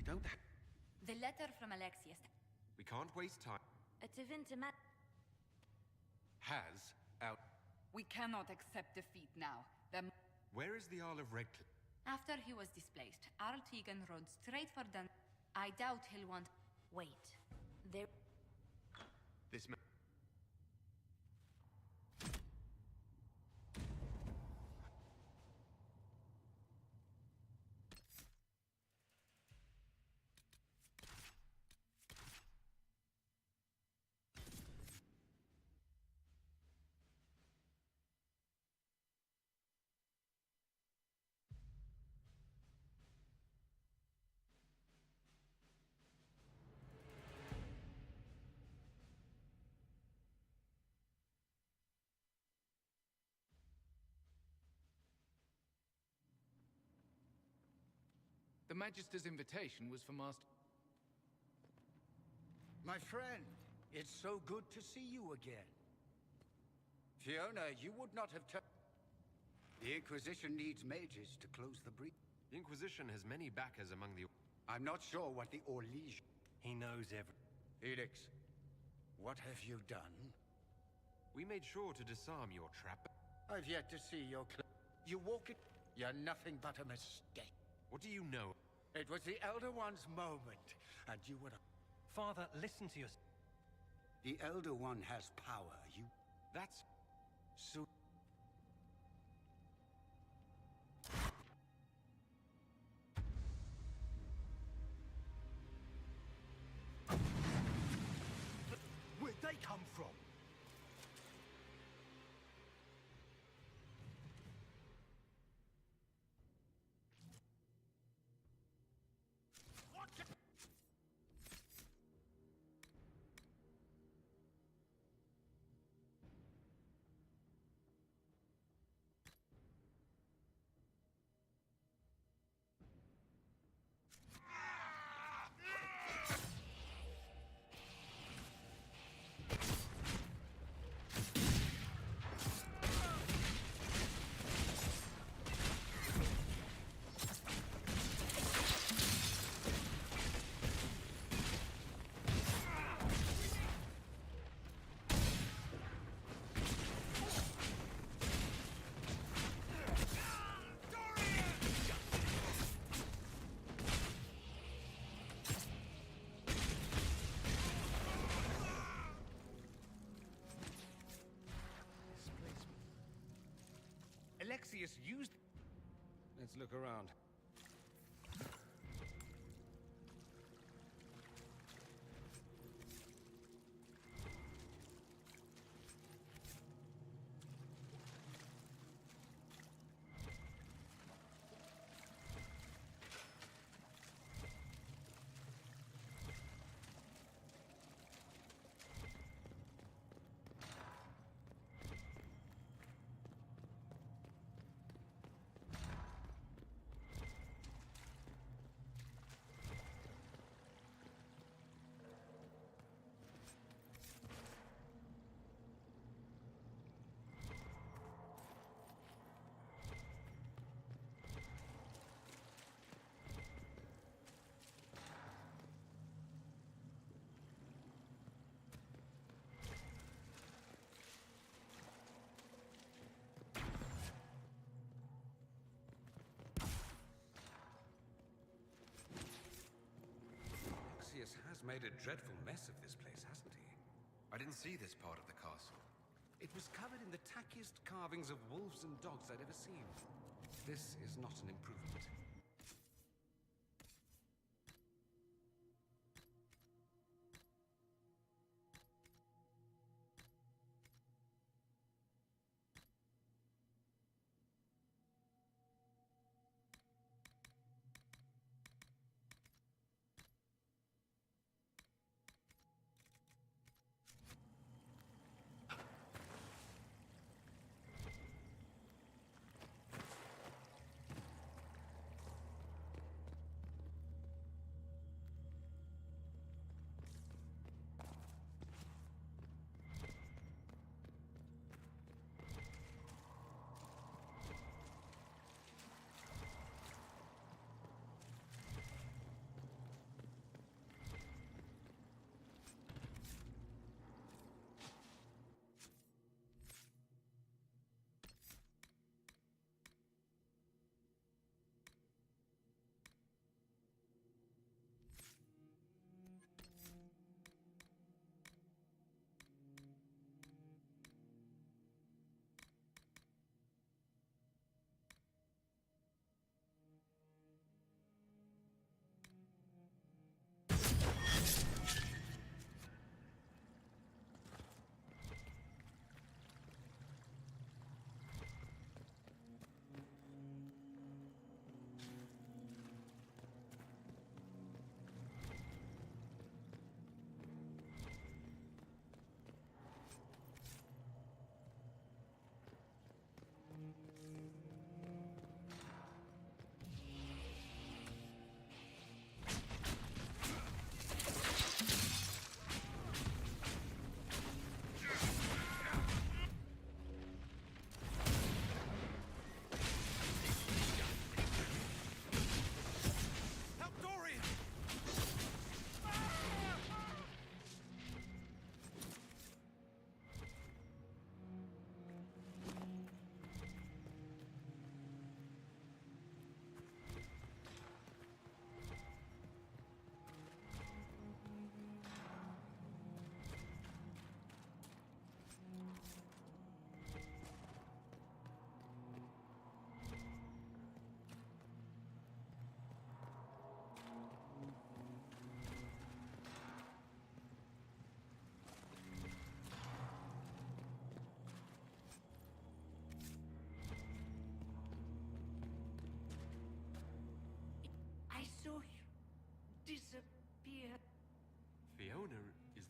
don't... The letter from Alexius. We can't waste time. Has out... We cannot accept defeat now. Where is the Jarl of Redcliffe? After he was displaced, Arl Tegan rode straight for Dun. I doubt he'll want... Wait. There... This man... The Magister's invitation was for Master... My friend, it's so good to see you again. Fiona, you would not have The Inquisition needs mages to close the breach. The Inquisition has many backers among the... I'm not sure what the Orlesian... He knows every... Felix, what have you done? We made sure to disarm your trap. I've yet to see your You walk it... You're nothing but a mistake. What do you know? It was the Elder One's moment, and you would... Father, listen to your... The Elder One has power, you... That's... So... Where'd they come from? Alexius used... Let's look around. Alexius has made a dreadful mess of this place, hasn't he? I didn't see this part of the castle. It was covered in the tackiest carvings of wolves and dogs I'd ever seen. This is not an improvement.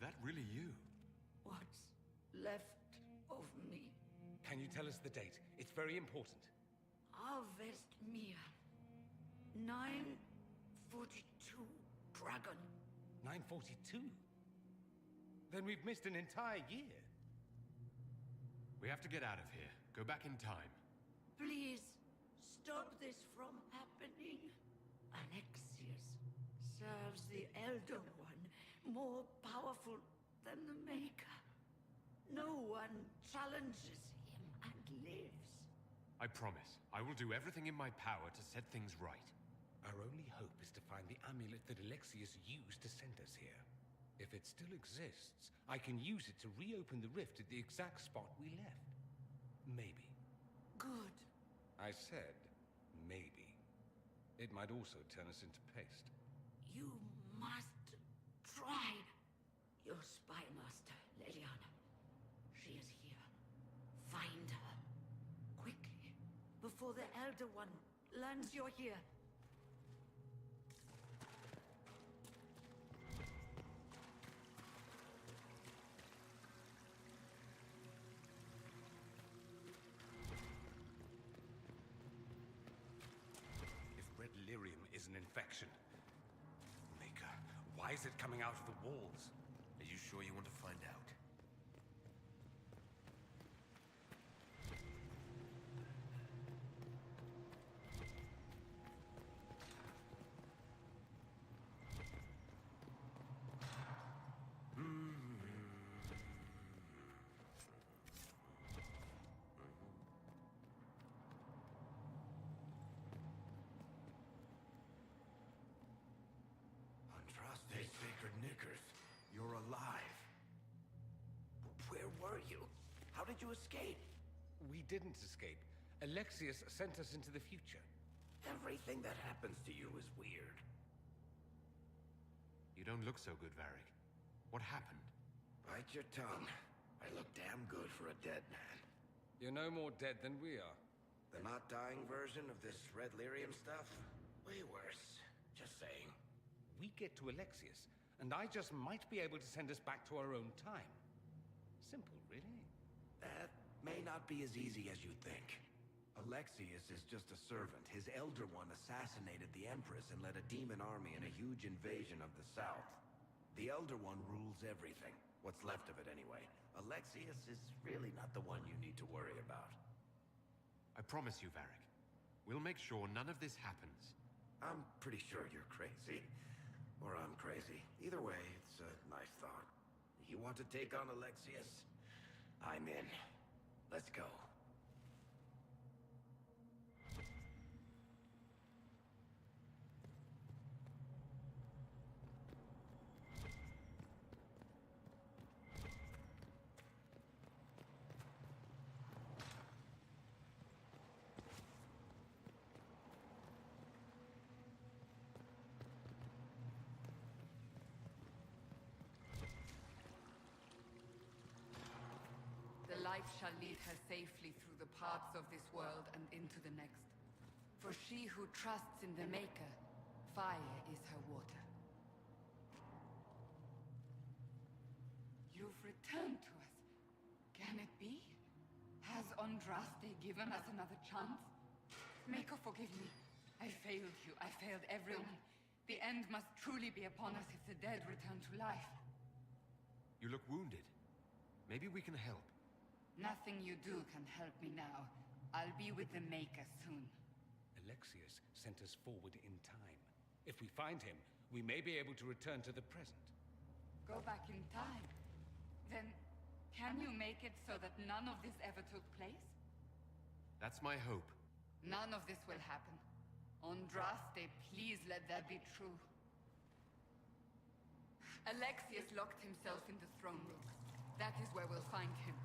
that really you? What's left of me? Can you tell us the date? It's very important. Avestmir. 942 Dragon. 942? Then we've missed an entire year. We have to get out of here. Go back in time. Please, stop this from happening. Alexius serves the Elder One, more powerful than the Maker. No one challenges him and lives. I promise. I will do everything in my power to set things right. Our only hope is to find the amulet that Alexius used to send us here. If it still exists, I can use it to reopen the rift at the exact spot we left. Maybe. Good. I said, maybe. It might also turn us into paste. You must try. Your spy master, Leliana. She is here. Find her. Quickly. Before the Elder One learns you're here. If red lyrium is an infection... Maker, why is it coming out of the walls? Are you sure you want to find out? Andraste Sacred Knickers, you're alive. Where were you? How did you escape? We didn't escape. Alexius sent us into the future. Everything that happens to you is weird. You don't look so good, Varric. What happened? Bite your tongue. I look damn good for a dead man. You're no more dead than we are. The not dying version of this red lyrium stuff? Way worse. Just saying. We get to Alexius, and I just might be able to send us back to our own time. Simple, really. That may not be as easy as you think. Alexius is just a servant. His Elder One assassinated the Empress and led a demon army in a huge invasion of the South. The Elder One rules everything. What's left of it, anyway. Alexius is really not the one you need to worry about. I promise you, Varric. We'll make sure none of this happens. I'm pretty sure you're crazy. Or I'm crazy. Either way, it's a nice thought. You want to take on Alexius? I'm in. Let's go. The light shall lead her safely through the paths of this world and into the next. For she who trusts in the Maker, fire is her water. You've returned to us. Can it be? Has Andraste given us another chance? Maker, forgive me. I failed you. I failed everyone. The end must truly be upon us if the dead return to life. You look wounded. Maybe we can help. Nothing you do can help me now. I'll be with the Maker soon. Alexius sent us forward in time. If we find him, we may be able to return to the present. Go back in time? Then, can you make it so that none of this ever took place? That's my hope. None of this will happen. Andraste, please let that be true. Alexius locked himself in the throne room. That is where we'll find him.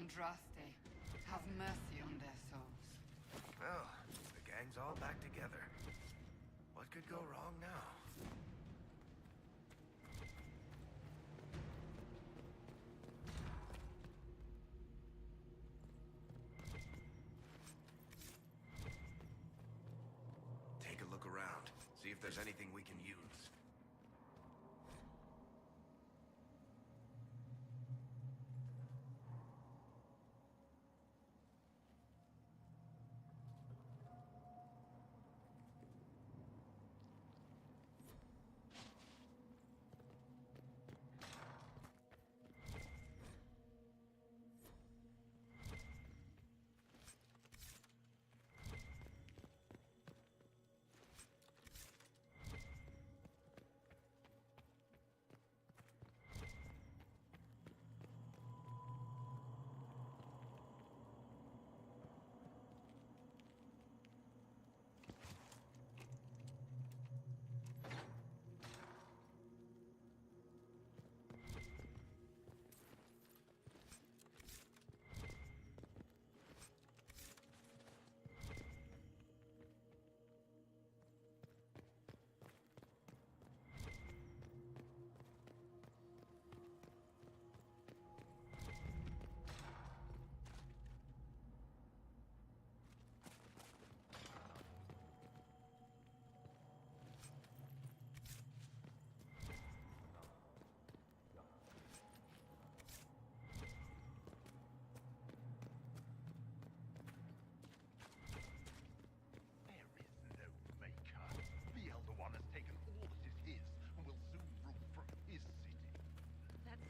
Andraste. Have mercy on their souls. Well, the gang's all back together. What could go wrong now? Take a look around. See if there's anything we can use.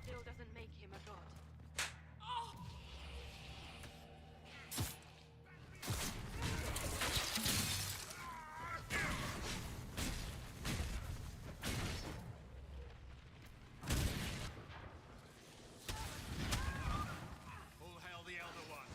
Still doesn't make him a god. All hail the Elder One.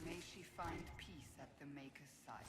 May she find peace at the Maker's side.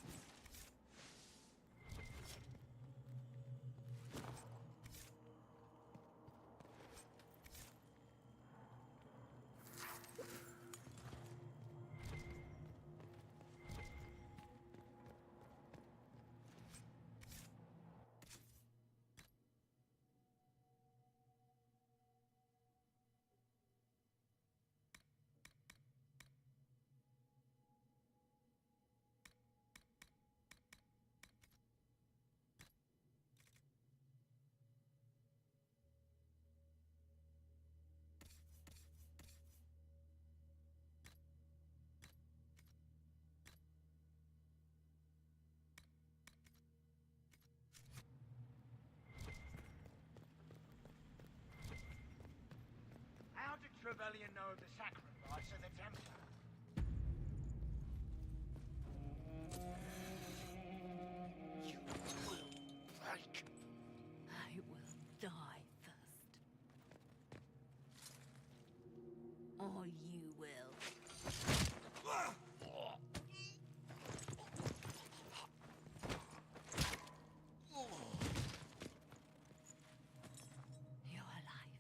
How did Trevelyan know of the sacrifice of the Templar? You will break. I will die first. Or you will. You're alive.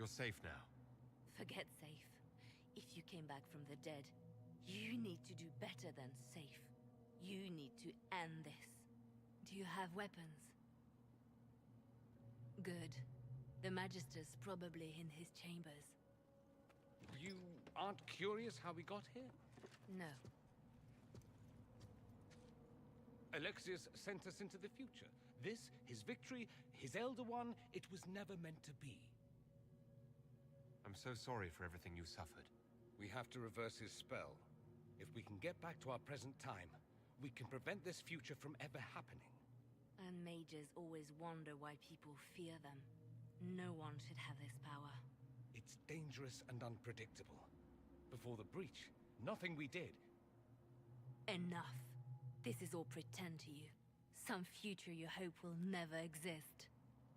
You're safe now. Forget safe. If you came back from the dead, you need to do better than safe. You need to end this. Do you have weapons? Good. The Magister's probably in his chambers. You aren't curious how we got here? No. Alexius sent us into the future. This, his victory, his Elder One, it was never meant to be. I'm so sorry for everything you suffered. We have to reverse his spell. If we can get back to our present time, we can prevent this future from ever happening. And mages always wonder why people fear them. No one should have this power. It's dangerous and unpredictable. Before the breach, nothing we did. Enough. This is all pretend to you. Some future you hope will never exist.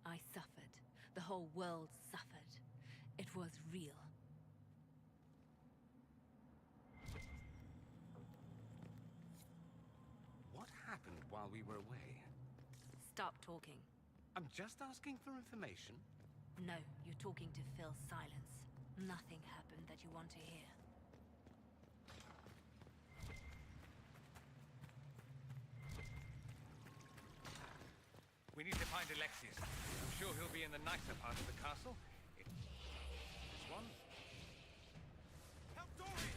I suffered. The whole world suffered. It was real. What happened while we were away? Stop talking. I'm just asking for information. No, you're talking to fill silence. Nothing happened that you want to hear. We need to find Alexius. I'm sure he'll be in the nicer part of the castle. This one? Help Dorian!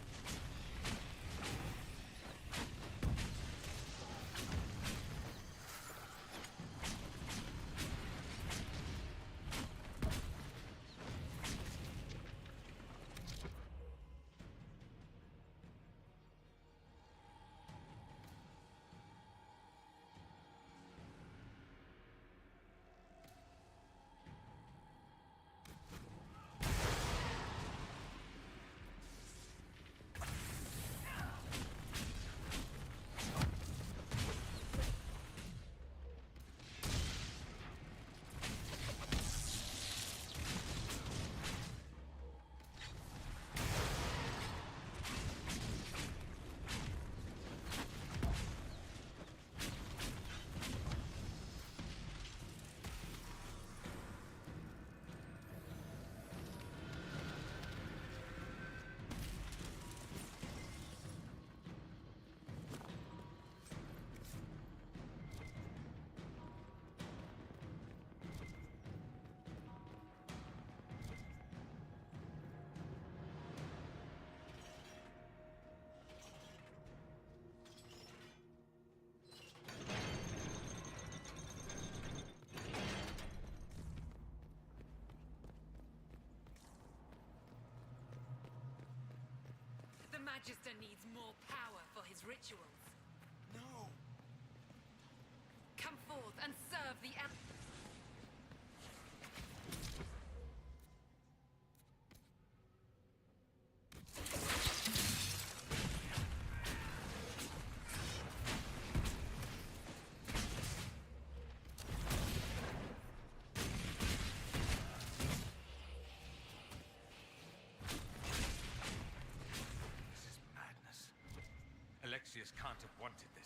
The Magister needs more power for his rituals. No! Come forth and serve the Alexius can't have wanted this.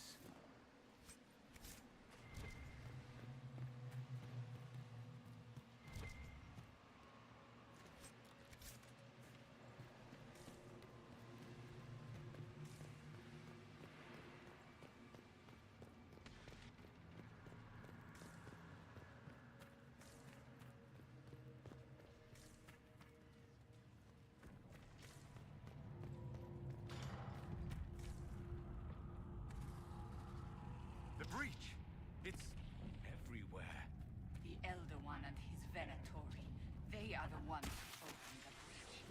The breach! It's everywhere. The Elder One and his Venatori. They are the ones who opened the breach.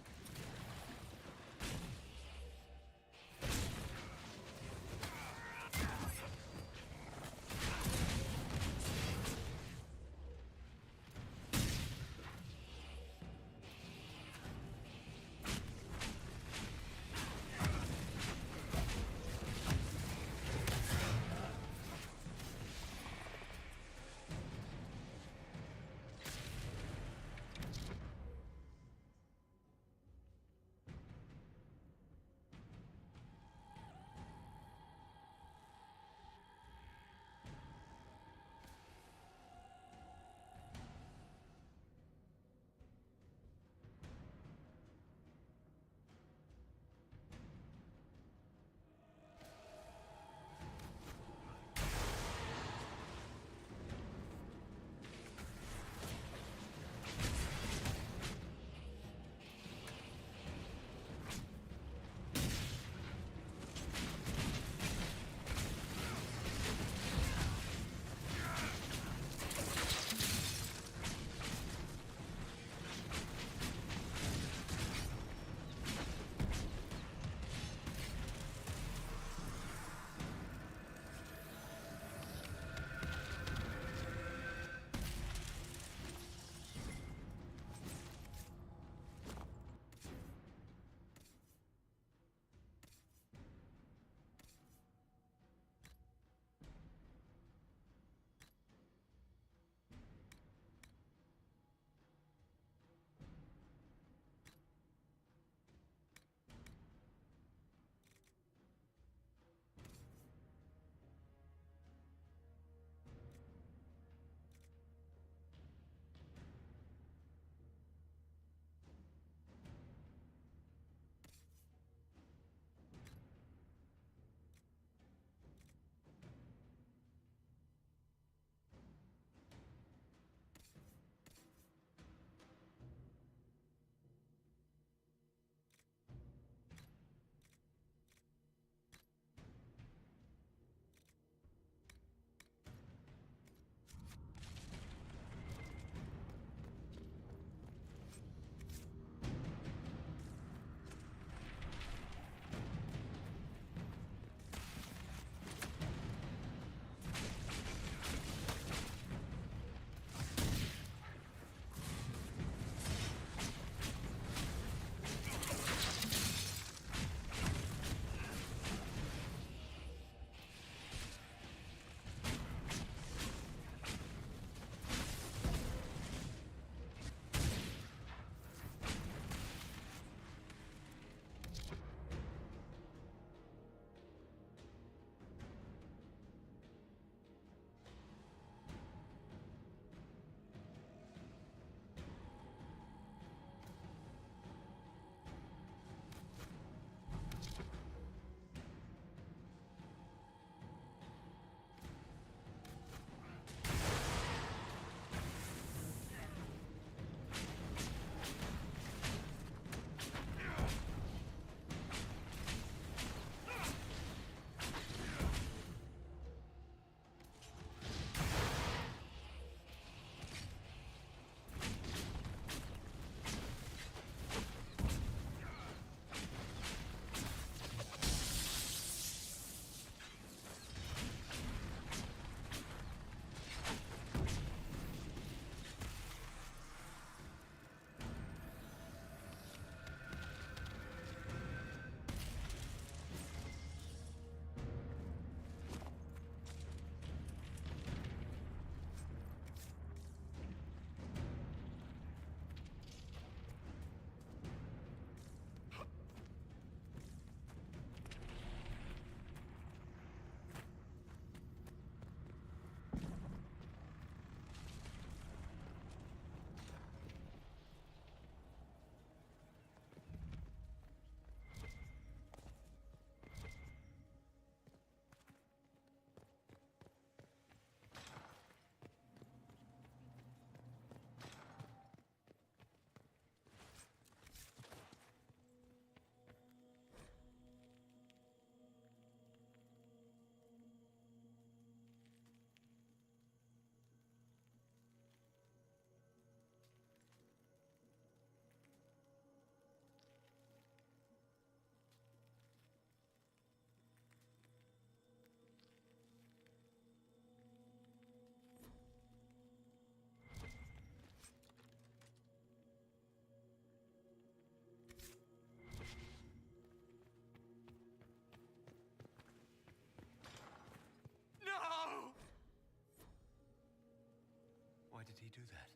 Why did he do that?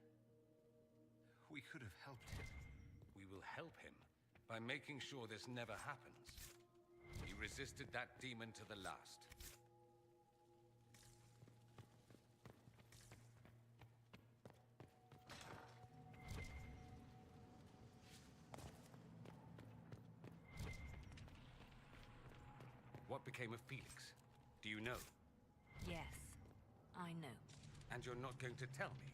We could have helped him. We will help him by making sure this never happens. He resisted that demon to the last. What became of Felix? Do you know? Yes, I know. And you're not going to tell me?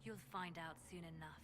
You'll find out soon enough.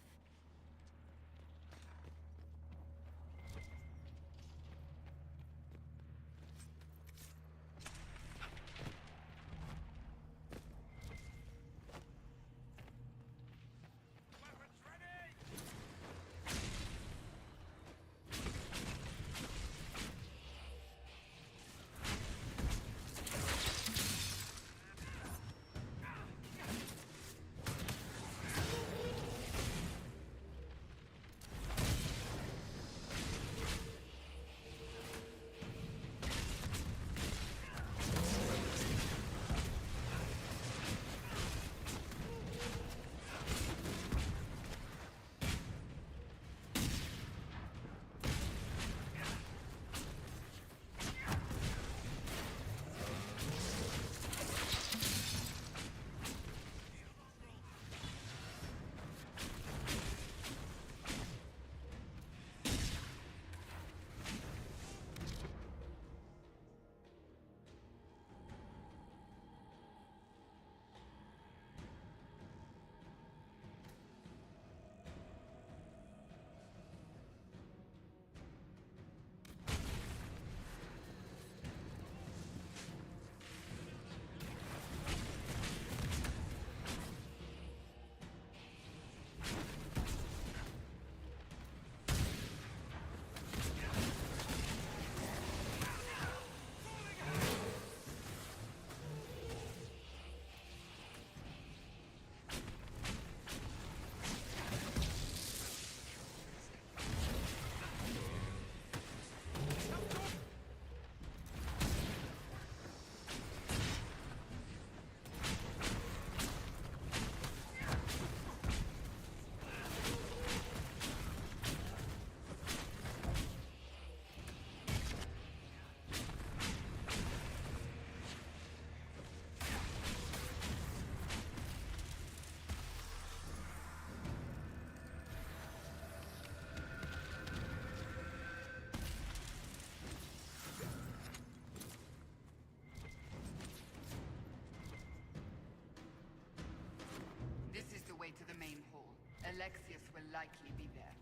Way to the main hall. Alexius will likely be there.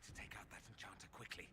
To take out that enchanter quickly.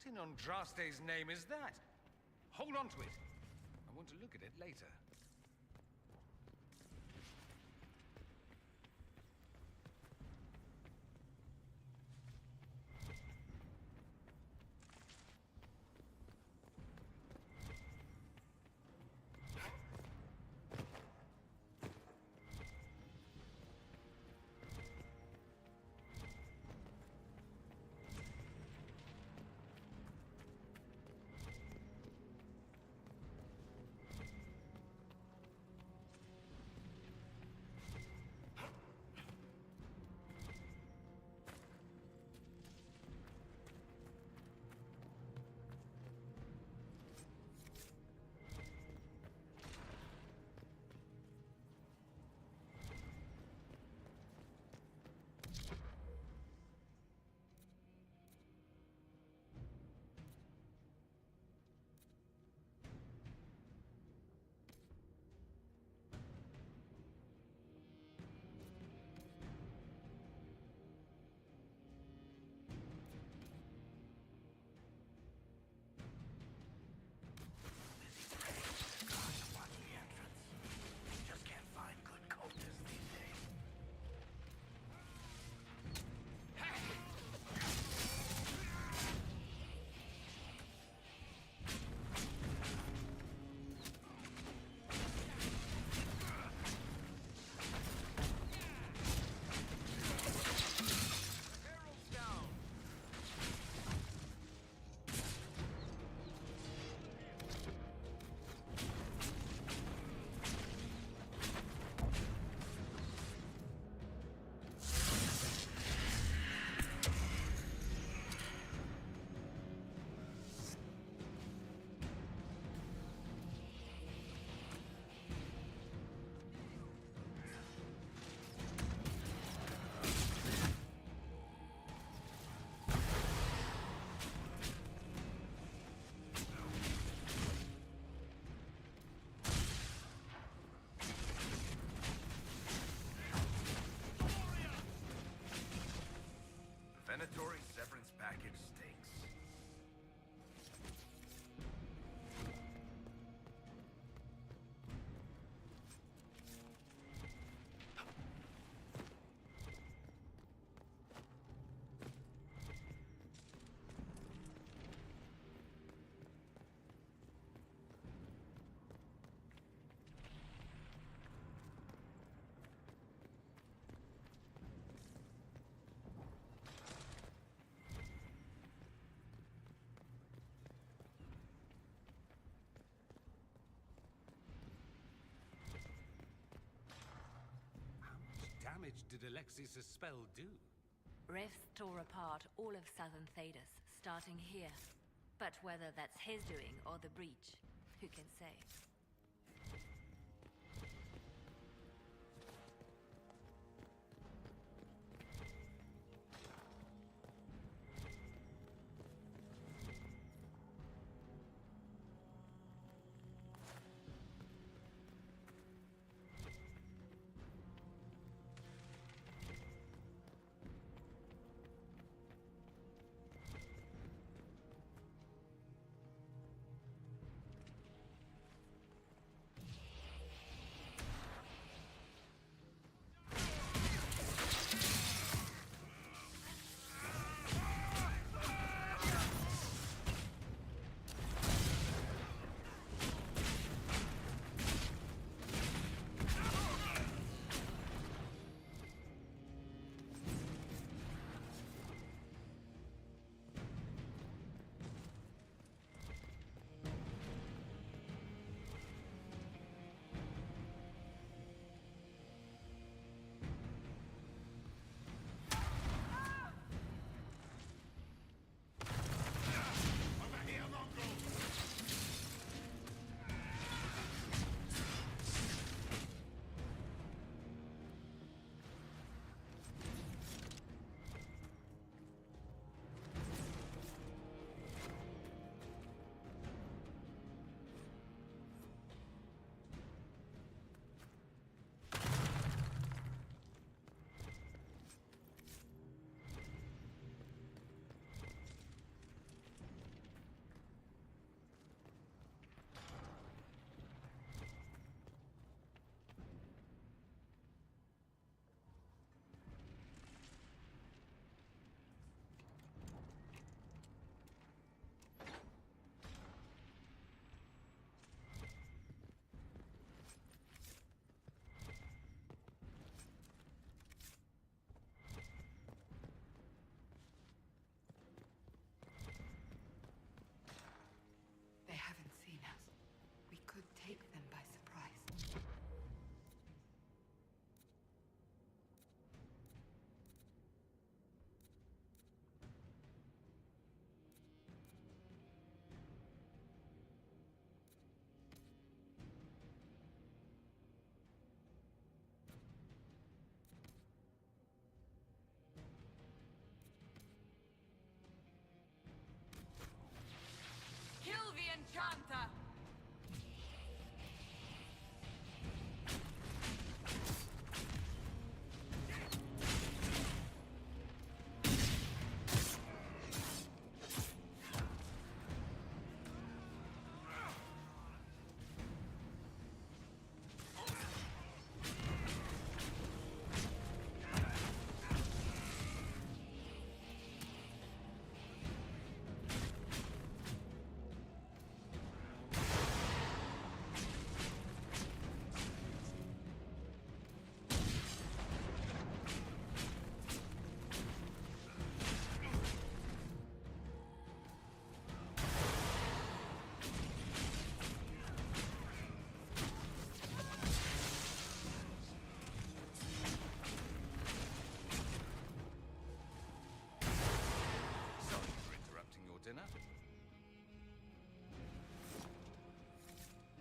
in Andraste's name is that? Hold on to it. I want to look at it later. Venatori severance package stinks. Damage did Alexius' spell do? Rifts tore apart all of southern Thedas, starting here. But whether that's his doing or the breach, who can say?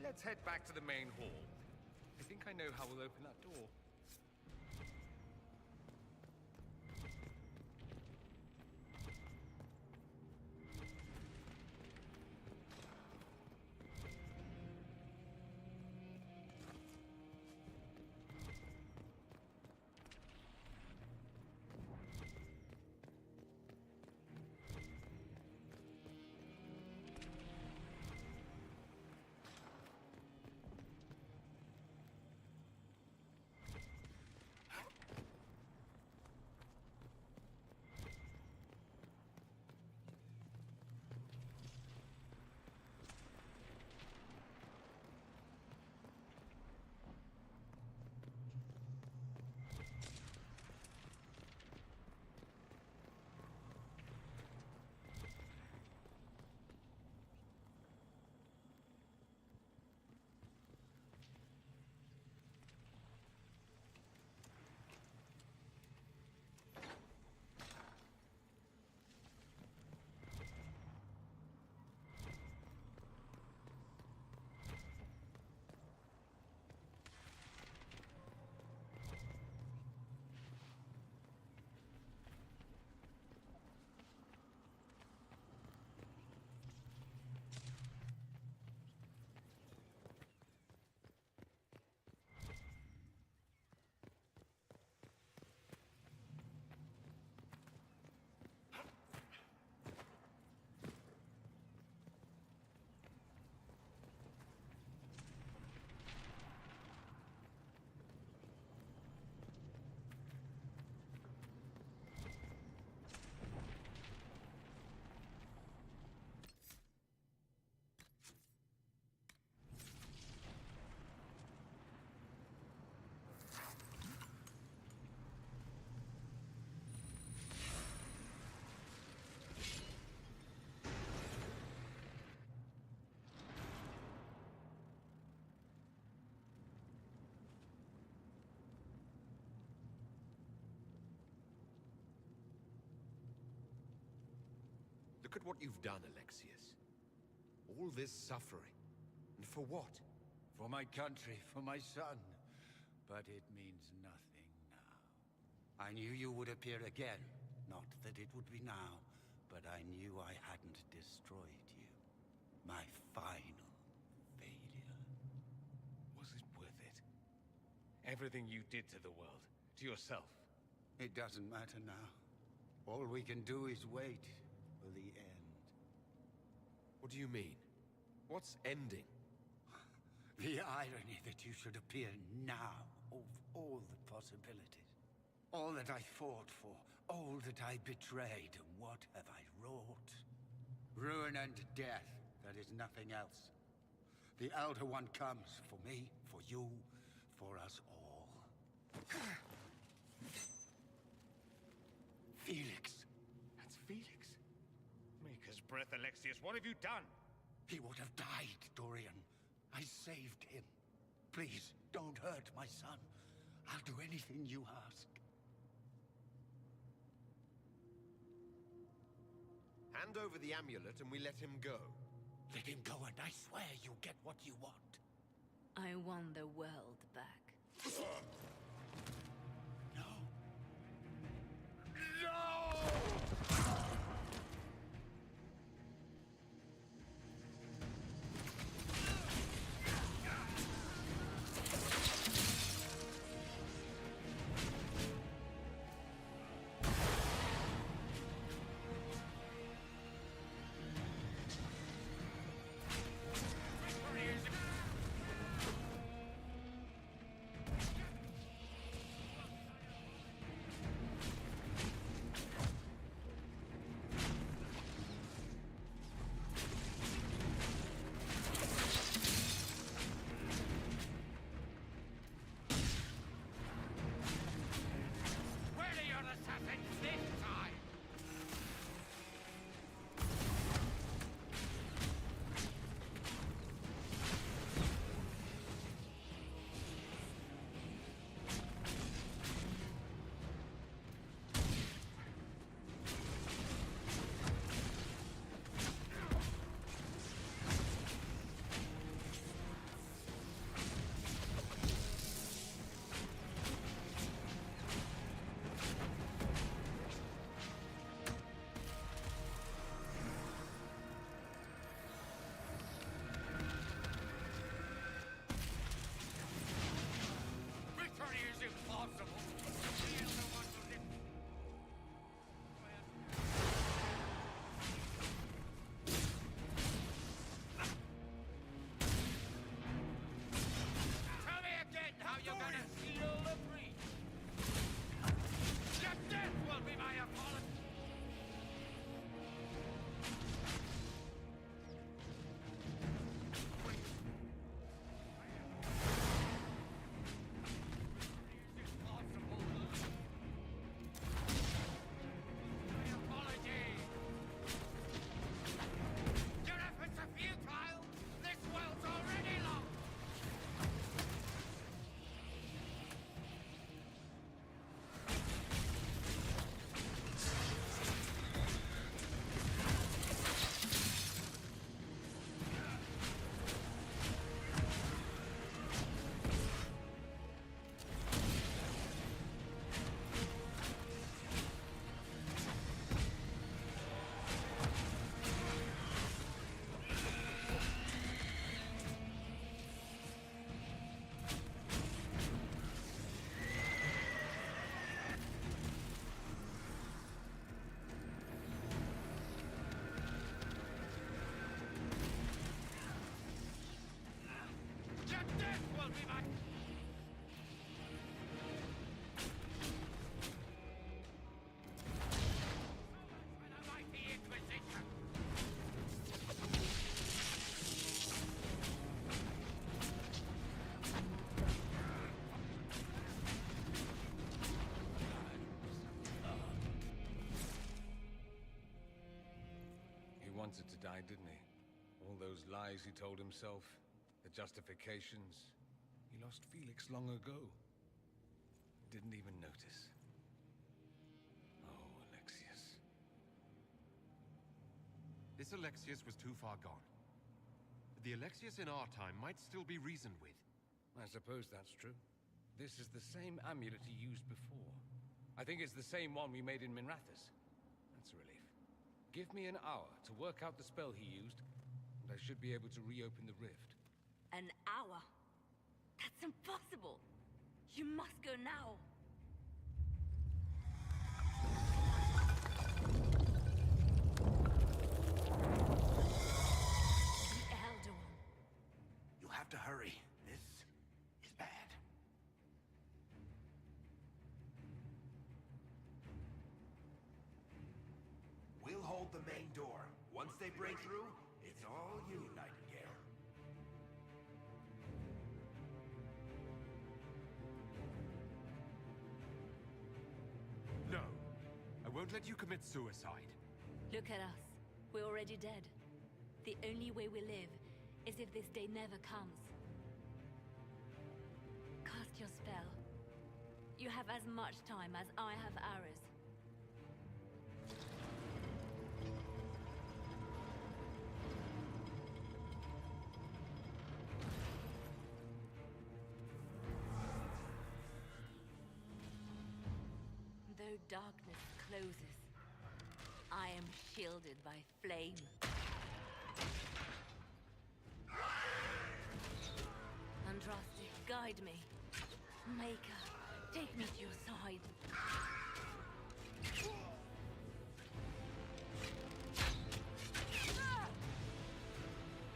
Let's head back to the main hall. I think I know how we'll open that door. Look at what you've done, Alexius. All this suffering. And for what? For my country, for my son. But it means nothing now. I knew you would appear again. Not that it would be now, but I knew I hadn't destroyed you. My final failure. Was it worth it? Everything you did to the world, to yourself. It doesn't matter now. All we can do is wait for the end. What do you mean? What's ending? The irony that you should appear now, of all the possibilities. All that I fought for, all that I betrayed, what have I wrought? Ruin and death, that is nothing else. The Elder One comes for me, for you, for us all. Felix. That's Felix. Maker's breath, Alexius. What have you done? He would have died, Dorian. I saved him. Please, don't hurt my son. I'll do anything you ask. Hand over the amulet and we let him go. Let him go and I swear you'll get what you want. I want the world back. No. wanted to die, didn't he? All those lies he told himself, the justifications. He lost Felix long ago. Didn't even notice. Oh, Alexius. This Alexius was too far gone. The Alexius in our time might still be reasoned with. I suppose that's true. This is the same amulet he used before. I think it's the same one we made in Minrathous. That's a relief. Give me an hour to work out the spell he used, and I should be able to reopen the rift. An hour? That's impossible! You must go now! The Elder One. You'll have to hurry. This is bad. We'll hold the main door. Once they break through, it's all you, Nightingale. No. I won't let you commit suicide. Look at us. We're already dead. The only way we live is if this day never comes. Cast your spell. You have as much time as I have hours. Though darkness closes, I am shielded by flame. Andraste, guide me. Maker, take me to your side.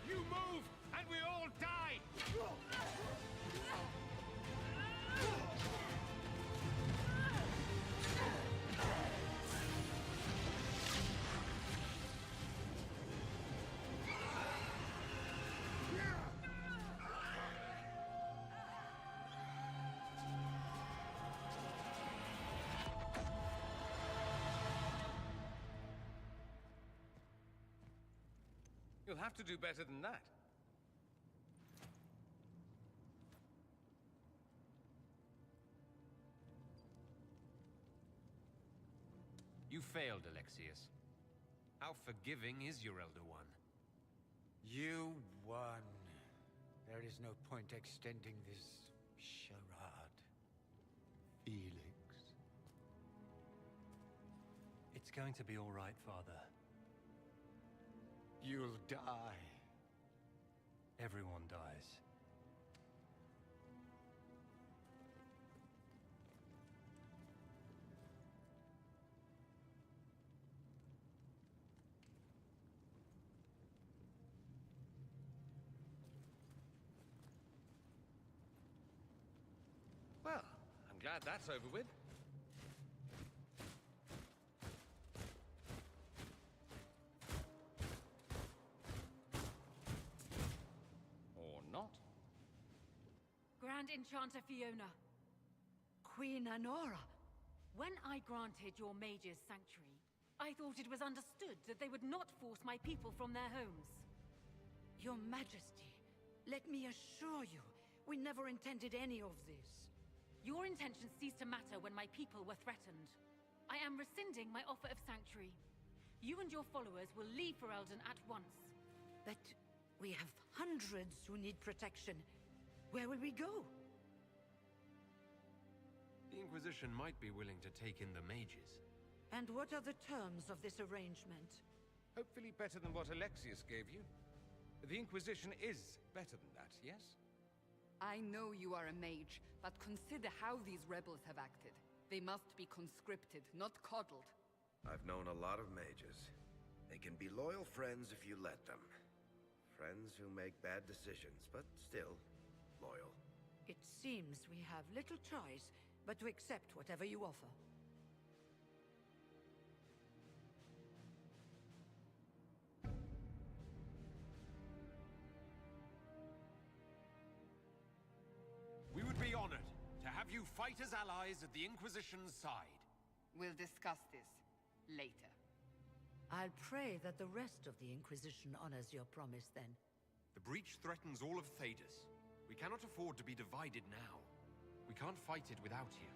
You move, and we all die! You'll have to do better than that. You failed, Alexius. How forgiving is your Elder One? You won. There is no point extending this charade. Felix. It's going to be all right, Father. You'll die. Everyone dies. Well, I'm glad that's over with. Or not. Grand Enchanter Fiona. Queen Anora. When I granted your mages sanctuary, I thought it was understood that they would not force my people from their homes. Your Majesty, let me assure you, we never intended any of this. Your intentions ceased to matter when my people were threatened. I am rescinding my offer of sanctuary. You and your followers will leave Ferelden at once. But we have hundreds who need protection. Where will we go? The Inquisition might be willing to take in the mages. And what are the terms of this arrangement? Hopefully better than what Alexius gave you. The Inquisition is better than that, yes? I know you are a mage, but consider how these rebels have acted. They must be conscripted, not coddled. I've known a lot of mages. They can be loyal friends if you let them. Friends who make bad decisions, but still loyal. It seems we have little choice but to accept whatever you offer. We would be honored to have you fight as allies at the Inquisition's side. We'll discuss this later. I'll pray that the rest of the Inquisition honors your promise then. The breach threatens all of Thedas. We cannot afford to be divided now. We can't fight it without you.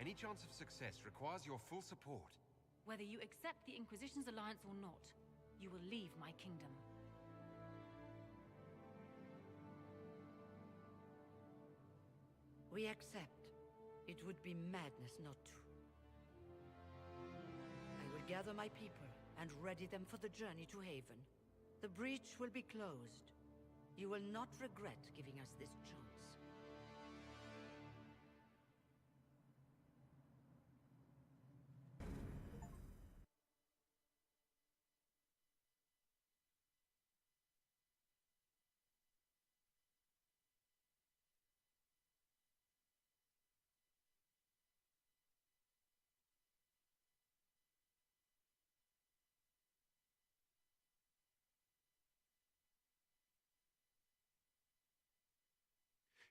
Any chance of success requires your full support. Whether you accept the Inquisition's alliance or not, you will leave my kingdom. We accept. It would be madness not to. I will gather my people and ready them for the journey to Haven. The breach will be closed. You will not regret giving us this chance.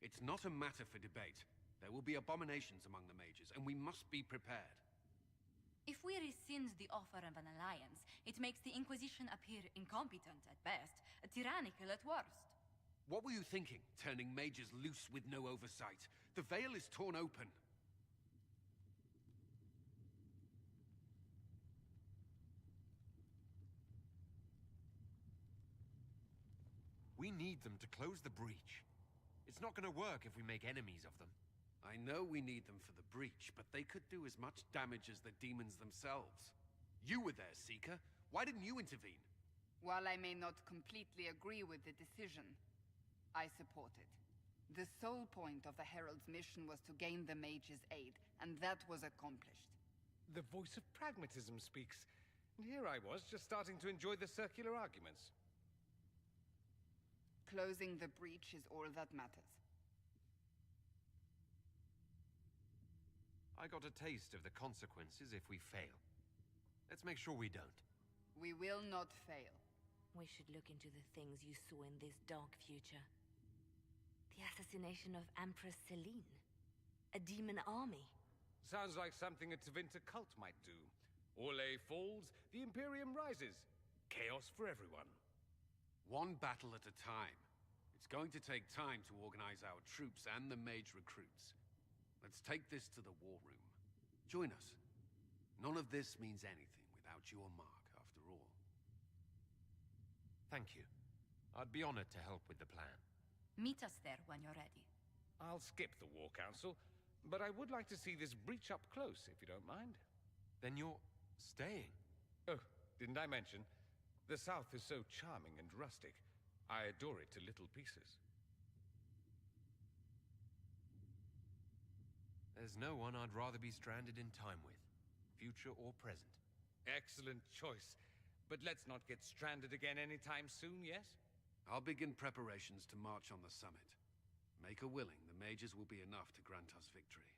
It's not a matter for debate. There will be abominations among the mages, and we must be prepared. If we rescind the offer of an alliance, it makes the Inquisition appear incompetent at best, tyrannical at worst. What were you thinking, turning mages loose with no oversight? The veil is torn open. We need them to close the breach. It's not going to work if we make enemies of them. I know we need them for the breach, but they could do as much damage as the demons themselves. You were there, Seeker. Why didn't you intervene? While I may not completely agree with the decision, I support it. The sole point of the Herald's mission was to gain the mage's aid, and that was accomplished. The voice of pragmatism speaks. And here I was, just starting to enjoy the circular arguments. Closing the breach is all that matters. I got a taste of the consequences if we fail. Let's make sure we don't. We will not fail. We should look into the things you saw in this dark future. The assassination of Empress Celine. A demon army. Sounds like something a Tevinter cult might do. Orlais falls, the Imperium rises. Chaos for everyone. One battle at a time. It's going to take time to organize our troops and the mage recruits. Let's take this to the war room. Join us. None of this means anything without your mark, after all. Thank you. I'd be honored to help with the plan. Meet us there when you're ready. I'll skip the War Council, but I would like to see this breach up close, if you don't mind. Then you're staying? Oh, didn't I mention? The South is so charming and rustic. I adore it to little pieces. There's no one I'd rather be stranded in time with, future or present. Excellent choice. But let's not get stranded again anytime soon, yes? I'll begin preparations to march on the summit. Maker willing, the mages will be enough to grant us victory.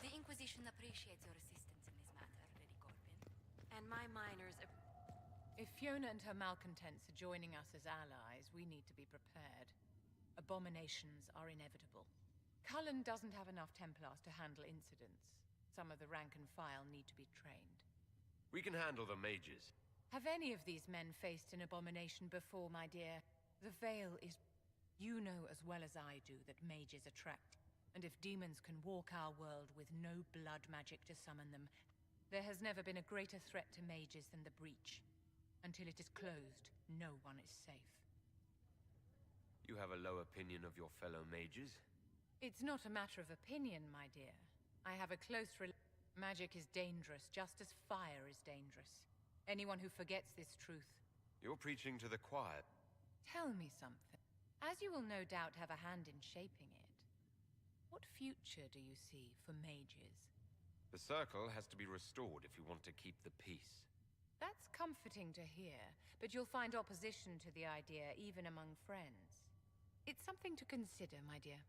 The Inquisition appreciates your assistance in this matter, Lady Corbin. And my miners... If Fiona and her malcontents are joining us as allies, we need to be prepared. Abominations are inevitable. Cullen doesn't have enough Templars to handle incidents. Some of the rank and file need to be trained. We can handle the mages. Have any of these men faced an abomination before, my dear? The Veil is... You know as well as I do that mages attract. And if demons can walk our world with no blood magic to summon them, there has never been a greater threat to mages than the breach. Until it is closed, no one is safe. You have a low opinion of your fellow mages? It's not a matter of opinion, my dear. I have a close magic is dangerous, just as fire is dangerous. Anyone who forgets this truth... You're preaching to the choir. Tell me something. As you will no doubt have a hand in shaping it, what future do you see for mages? The circle has to be restored if you want to keep the peace. That's comforting to hear, but you'll find opposition to the idea even among friends. It's something to consider, my dear.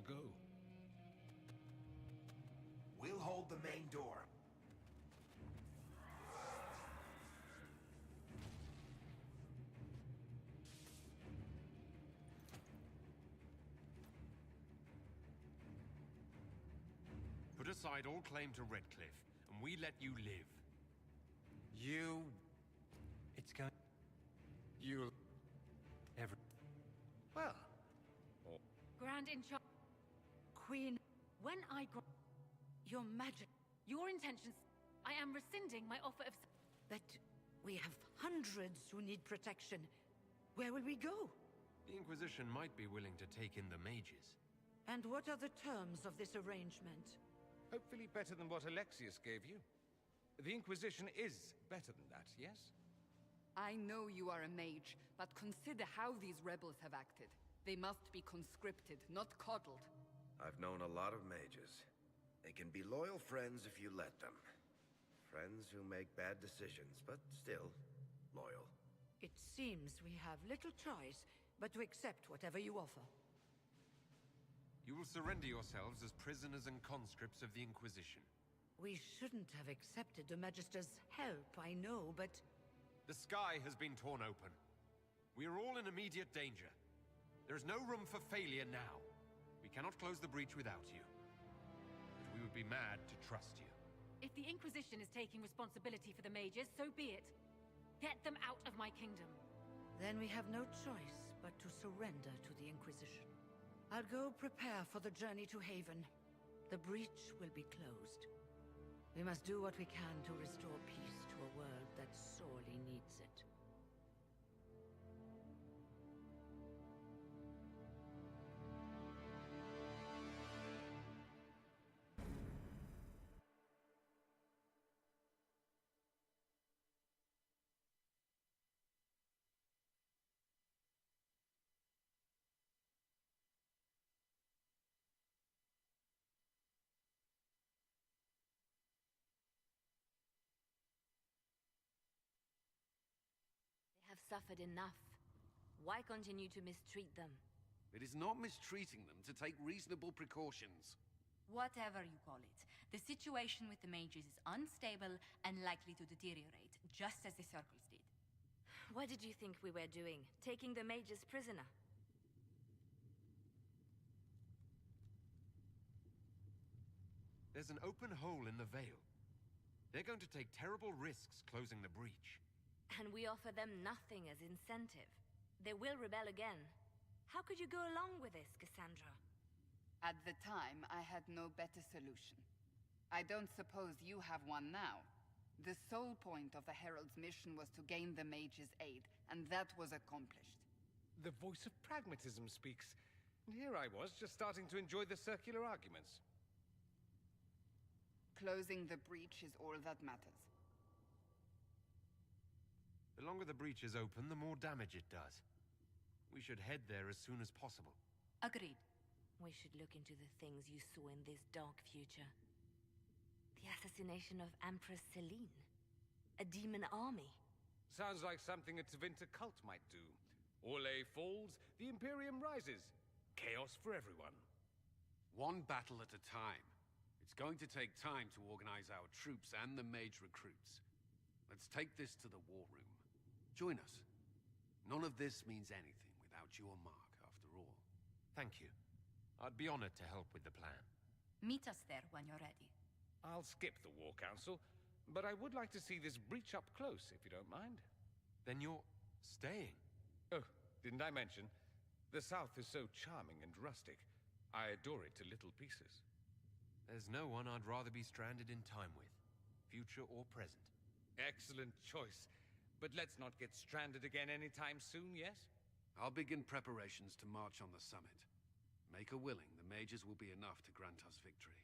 go? We'll hold the main door. Put aside all claim to Redcliffe, and we let you live. It's going... You'll... Ever... Well... Grand Queen, when I Your Majesty, your intentions... I am rescinding my offer of... But we have hundreds who need protection. Where will we go? The Inquisition might be willing to take in the mages. And what are the terms of this arrangement? Hopefully better than what Alexius gave you. The Inquisition is better than that, yes? I know you are a mage, but consider how these rebels have acted. They must be conscripted, not coddled. I've known a lot of mages. They can be loyal friends if you let them. Friends who make bad decisions, but still loyal. It seems we have little choice but to accept whatever you offer. You will surrender yourselves as prisoners and conscripts of the Inquisition. We shouldn't have accepted the Magister's help, I know, but... The sky has been torn open. We are all in immediate danger. There is no room for failure now. We cannot close the breach without you. But we would be mad to trust you. If the Inquisition is taking responsibility for the mages, so be it. Get them out of my kingdom. Then we have no choice but to surrender to the Inquisition. I'll go prepare for the journey to Haven. The breach will be closed. We must do what we can to restore peace to a world that sorely needs it. Have suffered enough. Why continue to mistreat them? It is not mistreating them to take reasonable precautions. Whatever you call it, the situation with the mages is unstable and likely to deteriorate, just as the Circles did. What did you think we were doing? Taking the mages prisoner? There's an open hole in the Veil. They're going to take terrible risks closing the breach. And we offer them nothing as incentive. They will rebel again. How could you go along with this, Cassandra? At the time, I had no better solution. I don't suppose you have one now. The sole point of the Herald's mission was to gain the mage's aid, and that was accomplished. The voice of pragmatism speaks. And here I was, just starting to enjoy the circular arguments. Closing the breach is all that matters. The longer the breach is open, the more damage it does. We should head there as soon as possible. Agreed. We should look into the things you saw in this dark future. The assassination of Empress Celine. A demon army. Sounds like something a Tevinter cult might do. Orlais falls, the Imperium rises. Chaos for everyone. One battle at a time. It's going to take time to organize our troops and the mage recruits. Let's take this to the war room. Join us. None of this means anything without your mark, after all. Thank you. I'd be honored to help with the plan. Meet us there when you're ready. I'll skip the War Council, but I would like to see this breach up close, if you don't mind. Then you're staying? Oh, didn't I mention? The South is so charming and rustic. I adore it to little pieces. There's no one I'd rather be stranded in time with, future or present. Excellent choice. But let's not get stranded again anytime soon, yes? I'll begin preparations to march on the summit. Maker willing, the mages will be enough to grant us victory.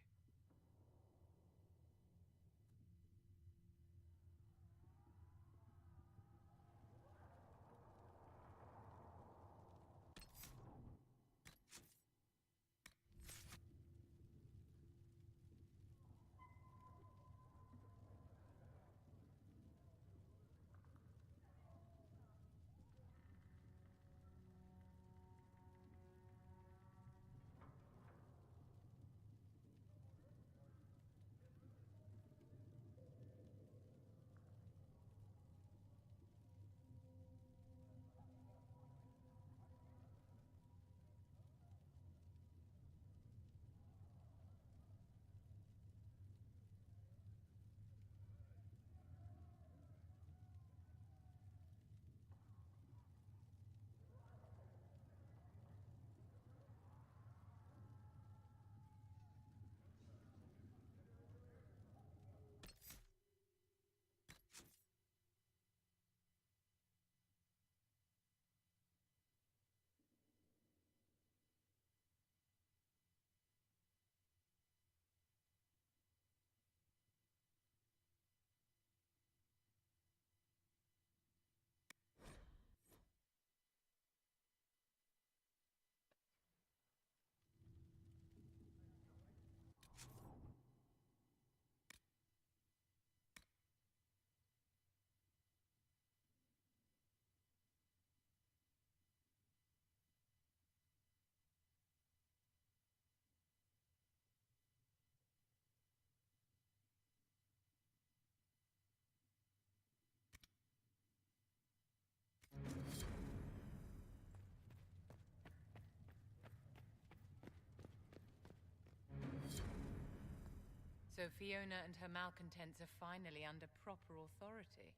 So Fiona and her malcontents are finally under proper authority.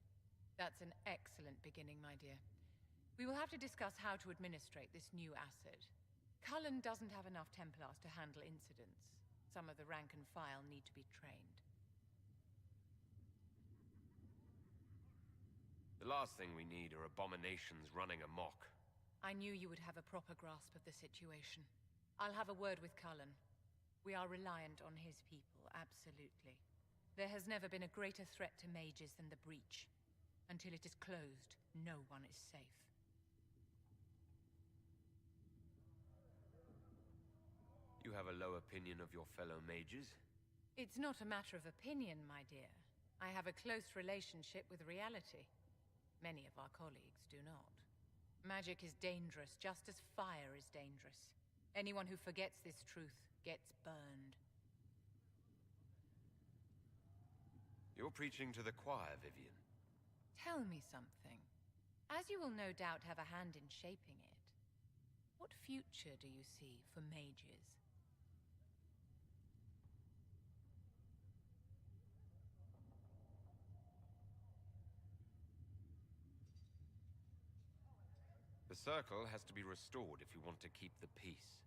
That's an excellent beginning, my dear. We will have to discuss how to administrate this new acid. Cullen doesn't have enough Templars to handle incidents. Some of the rank and file need to be trained. The last thing we need are abominations running amok. I knew you would have a proper grasp of the situation. I'll have a word with Cullen. We are reliant on his people, absolutely. There has never been a greater threat to mages than the Breach. Until it is closed, no one is safe. You have a low opinion of your fellow mages? It's not a matter of opinion, my dear. I have a close relationship with reality. Many of our colleagues do not. Magic is dangerous, just as fire is dangerous. Anyone who forgets this truth gets burned. You're preaching to the choir, Vivian. Tell me something. As you will no doubt have a hand in shaping it, what future do you see for mages? The Circle has to be restored if we want to keep the peace.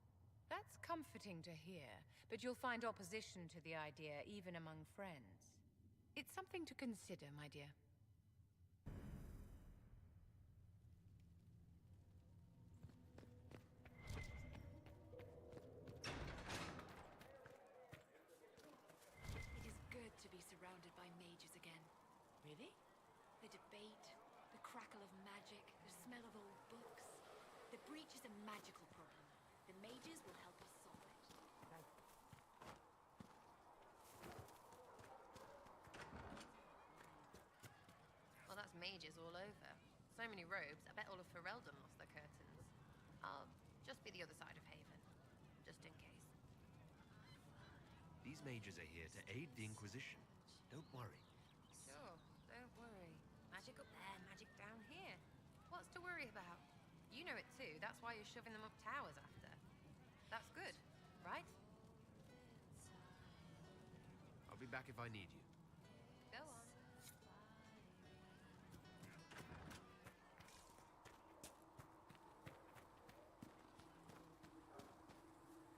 That's comforting to hear, but you'll find opposition to the idea even among friends. It's something to consider, my dear. It is good to be surrounded by mages again. Really? The debate, the crackle of magic, the smell of old books. The Breach is a magical problem. The mages will help us solve it. Well, that's mages all over. So many robes, I bet all of Ferelden lost their curtains. I'll just be the other side of Haven, just in case. These mages are here to aid the Inquisition. Don't worry. Sure, don't worry. Magic up there, magic down here. What's to worry about? You know it too, that's why you're shoving them up towers after. That's good, right? I'll be back if I need you. Go on.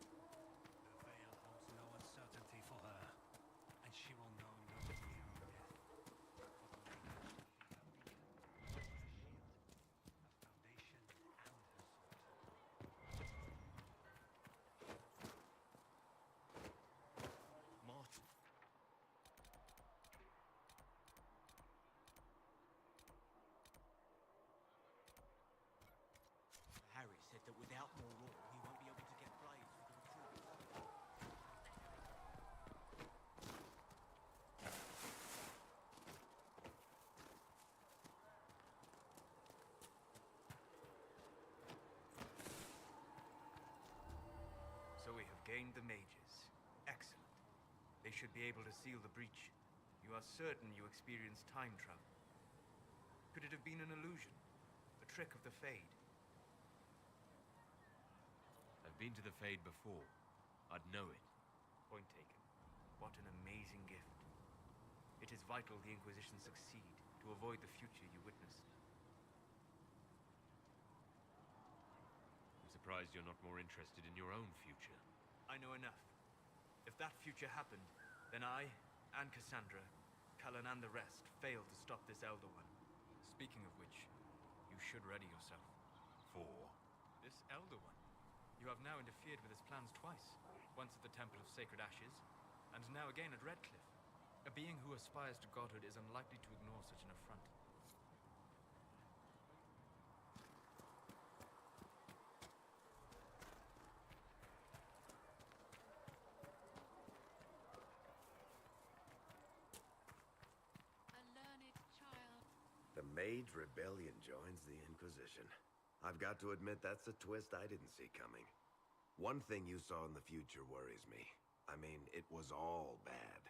The veil holds no uncertainty for her, and she will know no fear of death. Mortal. Harry said that without more law, he won't be able to get bribes for the recruits. So we have gained the mages. Excellent. They should be able to seal the breach. You are certain you experienced time travel? Could it have been an illusion? A trick of the Fade? I've been to the Fade before. I'd know it. Point taken. What an amazing gift. It is vital the Inquisition succeed to avoid the future you witnessed. I'm surprised you're not more interested in your own future. I know enough. If that future happened, then I, and Cassandra, Cullen and the rest, failed to stop this Elder One. Speaking of which, you should ready yourself. For? This Elder One. You have now interfered with his plans twice. Once at the Temple of Sacred Ashes, and now again at Redcliffe. A being who aspires to godhood is unlikely to ignore such an affront. A learned child. The Mage Rebellion joins the Inquisition. I've got to admit that's a twist I didn't see coming. One thing you saw in the future worries me. I mean, it was all bad.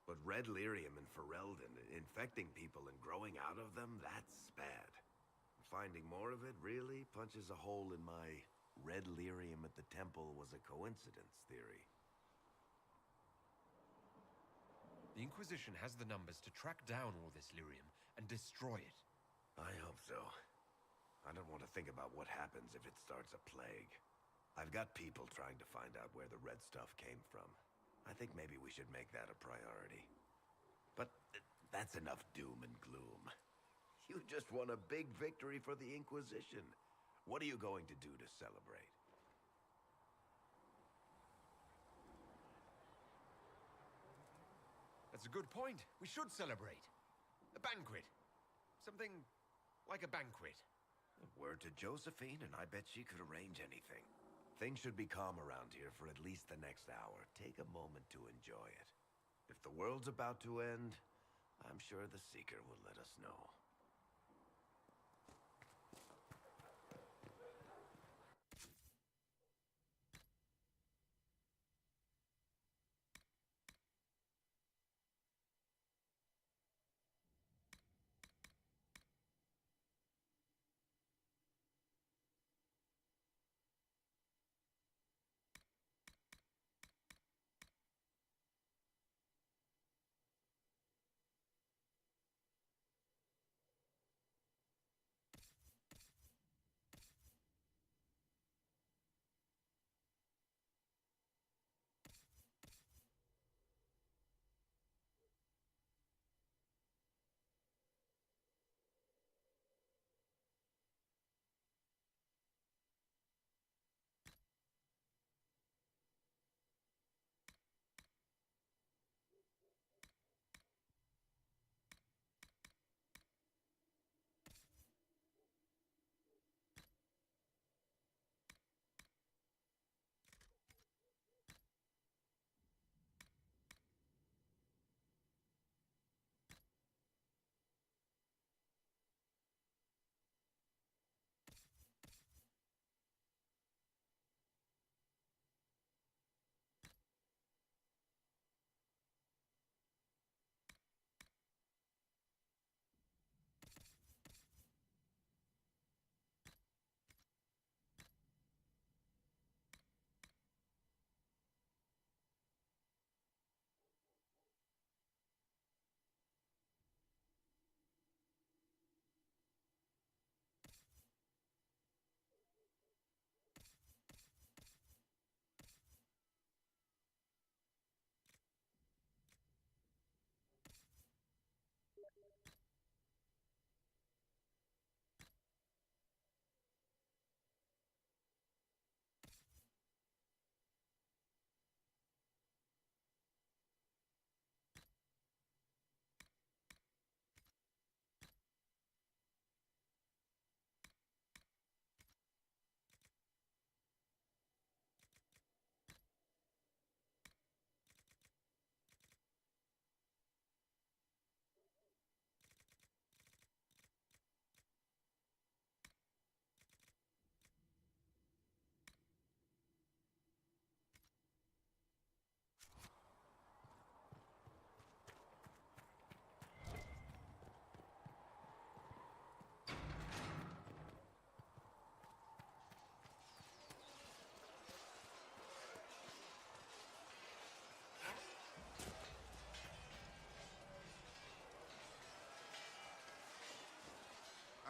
But Red Lyrium and Ferelden, infecting people and growing out of them, that's bad. Finding more of it really punches a hole in my Red Lyrium at the temple was a coincidence theory. The Inquisition has the numbers to track down all this lyrium and destroy it. I hope so. I don't want to think about what happens if it starts a plague. I've got people trying to find out where the red stuff came from. I think maybe we should make that a priority. But that's enough doom and gloom. You just won a big victory for the Inquisition. What are you going to do to celebrate? That's a good point. We should celebrate. A banquet. Something like a banquet. Word to Josephine, and I bet she could arrange anything. Things should be calm around here for at least the next hour. Take a moment to enjoy it. If the world's about to end, I'm sure the Seeker will let us know.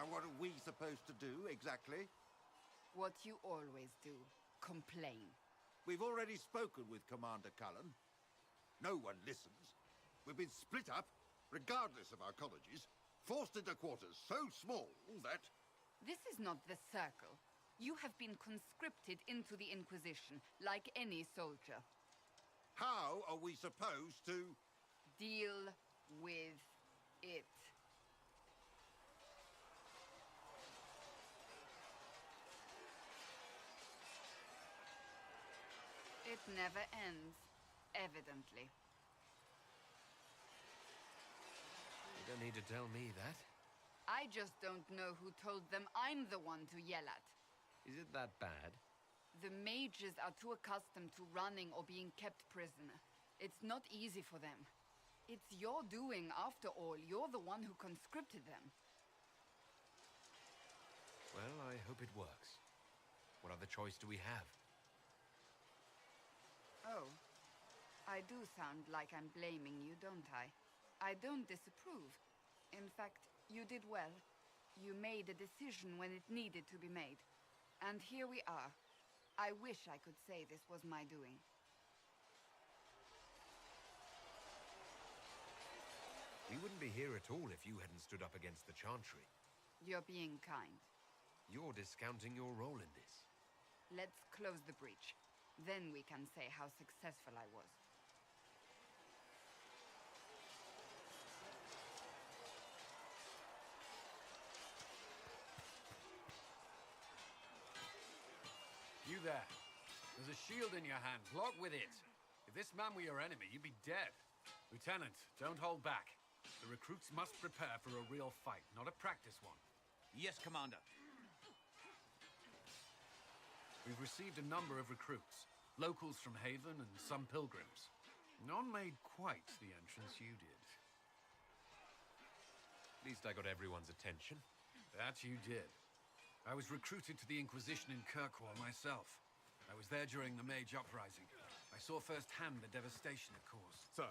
And what are we supposed to do, exactly? What you always do. Complain. We've already spoken with Commander Cullen. No one listens. We've been split up, regardless of our colleges, forced into quarters so small that... This is not the Circle. You have been conscripted into the Inquisition, like any soldier. How are we supposed to... Deal with it. It never ends, evidently. You don't need to tell me that. I just don't know who told them I'm the one to yell at. Is it that bad? The mages are too accustomed to running or being kept prisoner. It's not easy for them. It's your doing, after all. You're the one who conscripted them. Well, I hope it works. What other choice do we have? Oh. I do sound like I'm blaming you, don't I? I don't disapprove. In fact, you did well. You made a decision when it needed to be made. And here we are. I wish I could say this was my doing. We wouldn't be here at all if you hadn't stood up against the Chantry. You're being kind. You're discounting your role in this. Let's close the breach. Then we can say how successful I was. You there. There's a shield in your hand. Block with it. If this man were your enemy, you'd be dead. Lieutenant, don't hold back. The recruits must prepare for a real fight, not a practice one. Yes, Commander. We've received a number of recruits. Locals from Haven and some pilgrims. None made quite the entrance you did. At least I got everyone's attention. That you did. I was recruited to the Inquisition in Kirkwall myself. I was there during the Mage Uprising. I saw firsthand the devastation it caused. Sir.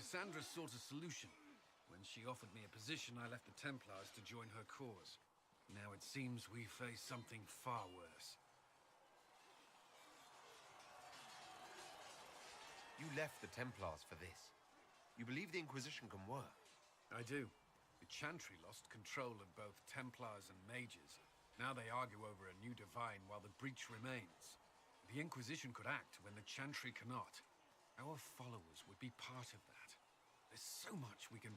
Cassandra sought a solution. When she offered me a position, I left the Templars to join her cause. Now it seems we face something far worse. You left the Templars for this. You believe the Inquisition can work? I do. The Chantry lost control of both Templars and Mages. Now they argue over a new divine while the breach remains. The Inquisition could act when the Chantry cannot. Our followers would be part of that. There's so much we can...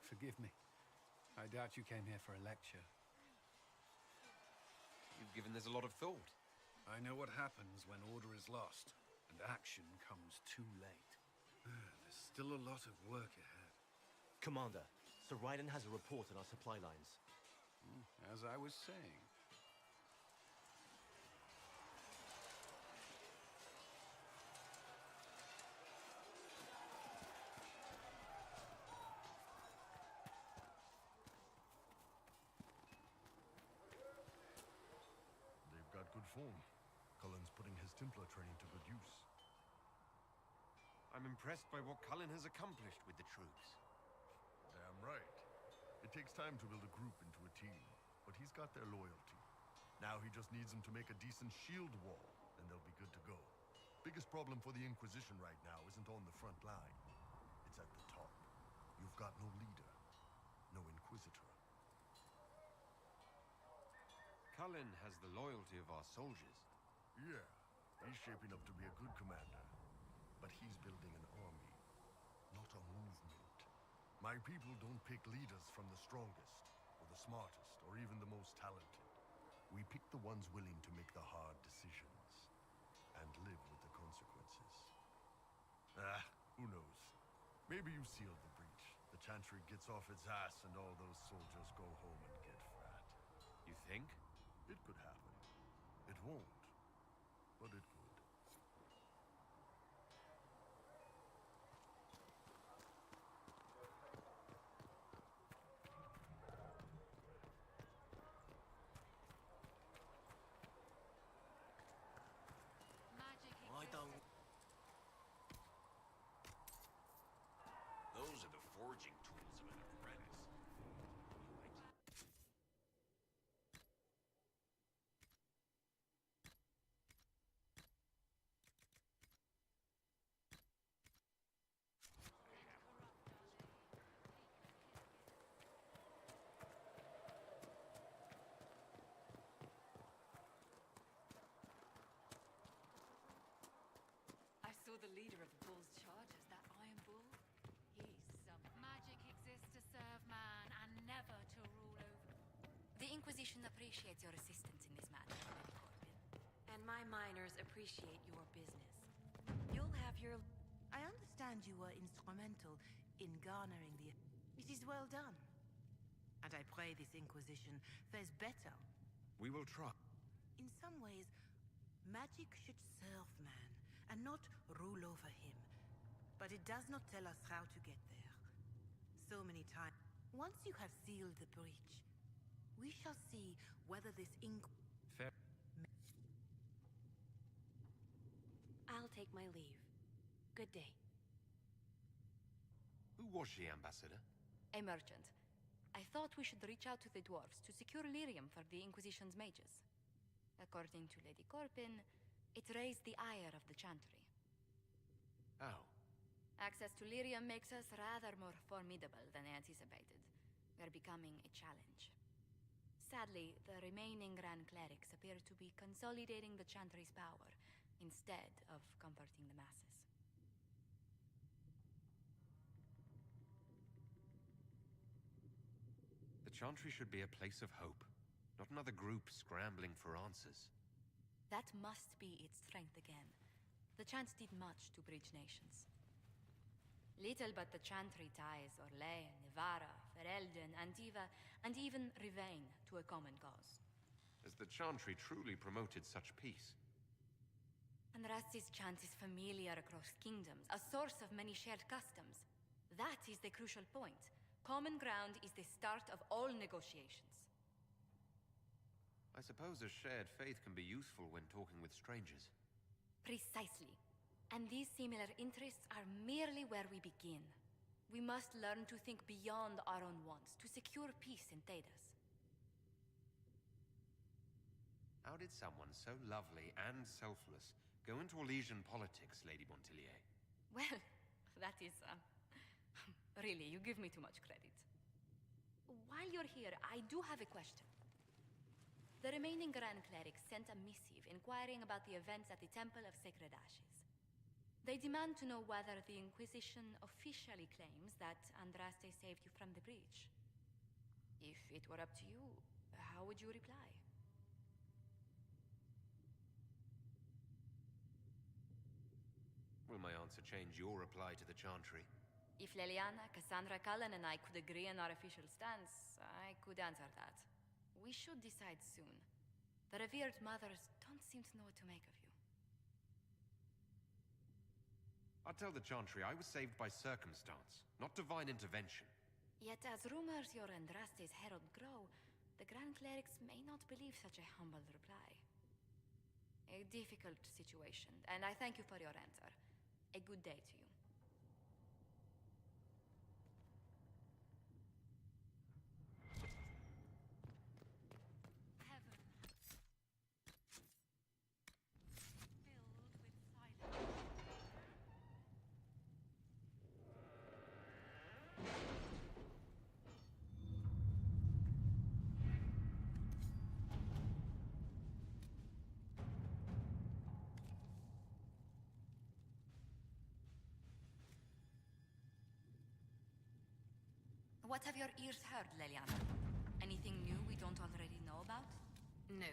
Forgive me. I doubt you came here for a lecture. You've given this a lot of thought. I know what happens when order is lost, and action comes too late. There's still a lot of work ahead. Commander, Sir Raiden has a report on our supply lines. As I was saying. They've got good form. Cullen's putting his Templar training to good use. I'm impressed by what Cullen has accomplished with the troops. Damn right. It takes time to build a group into a team, but he's got their loyalty. Now he just needs them to make a decent shield wall, and they'll be good to go. Biggest problem for the Inquisition right now isn't on the front line. It's at the top. You've got no leader, no Inquisitor. Cullen has the loyalty of our soldiers. Yeah, he's shaping up to be a good commander. But he's building an army, not a movement. My people don't pick leaders from the strongest, or the smartest, or even the most talented. We pick the ones willing to make the hard decisions, and live with the consequences. Who knows? Maybe you sealed the breach. The Chantry gets off its ass and all those soldiers go home and get fat. You think? It could happen. It won't, but it could. I don't... Those are the forging tools of an apprentice. I saw the leader of the Bull's charges, that Iron Bull. He's some... Magic exists to serve man and never to rule over. The Inquisition appreciates your assistance in this matter, Lady Corbin. And my miners appreciate your business. You'll have your... I understand you were instrumental in garnering the... It is well done. And I pray this Inquisition fares better. We will try. In some ways, magic should serve man, and not rule over him. But it does not tell us how to get there. So many times. Once you have sealed the breach, we shall see whether this Fair. I'll take my leave. Good day. Who was she, Ambassador? A merchant. I thought we should reach out to the dwarves to secure lyrium for the Inquisition's mages. According to Lady Corpin, it raised the ire of the Chantry. How? Access to lyrium makes us rather more formidable than anticipated. We're becoming a challenge. Sadly, the remaining Grand Clerics appear to be consolidating the Chantry's power, instead of comforting the masses. The Chantry should be a place of hope, not another group scrambling for answers. That must be its strength again. The Chants did much to bridge nations. Little but the Chantry ties Orlais, Nevarra, Ferelden, Antiva, and even Rivain to a common cause. Has the Chantry truly promoted such peace? Andraste's chant is familiar across kingdoms, a source of many shared customs. That is the crucial point. Common ground is the start of all negotiations. I suppose a shared faith can be useful when talking with strangers. Precisely. And these similar interests are merely where we begin. We must learn to think beyond our own wants, to secure peace in Thedas. How did someone so lovely and selfless go into Orlesian politics, Lady Montilyet? Well, that is, really, you give me too much credit. While you're here, I do have a question. The remaining Grand Clerics sent a missive inquiring about the events at the Temple of Sacred Ashes. They demand to know whether the Inquisition officially claims that Andraste saved you from the breach. If it were up to you, how would you reply? Will my answer change your reply to the Chantry? If Leliana, Cassandra Cullen, and I could agree on our official stance, I could answer that. We should decide soon. The revered mothers don't seem to know what to make of you. I'll tell the Chantry I was saved by circumstance, not divine intervention. Yet as rumors your Andraste's herald grow, the Grand Clerics may not believe such a humble reply. A difficult situation, and I thank you for your answer. A good day to you. What have your ears heard, Leliana? Anything new we don't already know about? No.